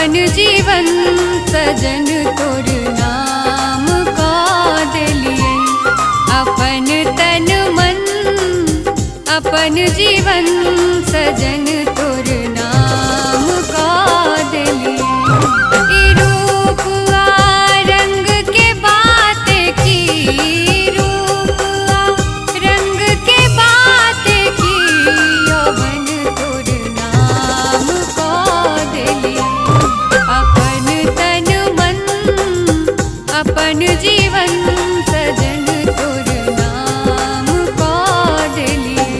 अपन जीवन सजन तोर नाम का दिलिए। अपन तन मन अपन जीवन सजन तोर नाम का दिलिए। ई रूप आ रंग के बात की, रूप आ रंग के बात की, यौवन तोर नाम का दिलिए। अपन तन मन अपन जीवन सजन तोर नाम का दिलिए।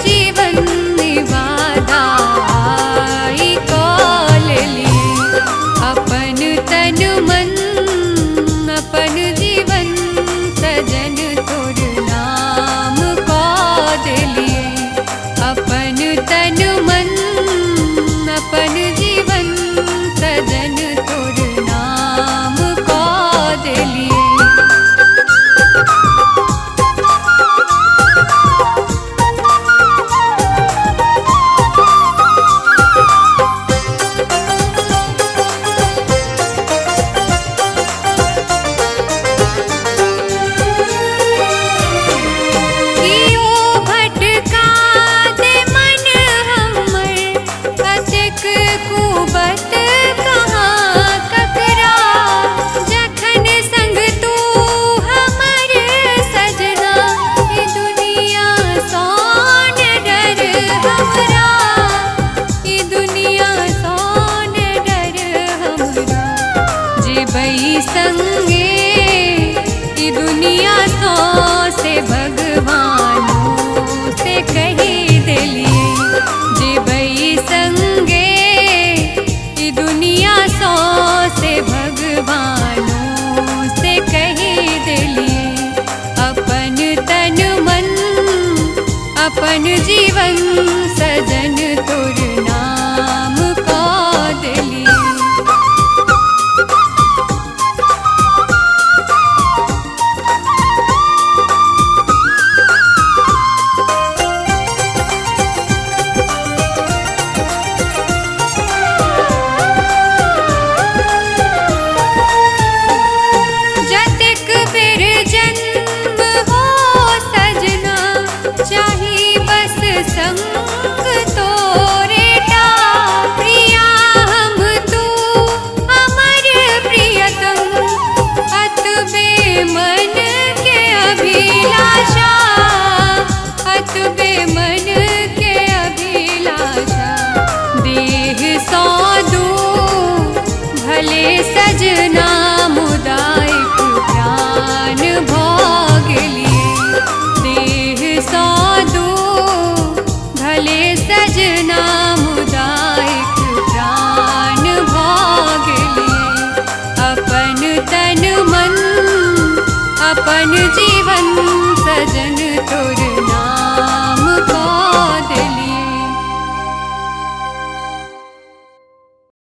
जीवन निवादा कॉल लिए। अपन तन मन अपन जीवन सजन तोर नाम का दिलिए। अपन तन मन अपन जीवन सजन तोर नाम का दिलिए। संगे ई दुनिया सौ से भगवानों से कही दिलिए। जीवई संगे ई दुनिया सौ से भगवानों से कही दिलिए। अपन तन मन अपन जीवन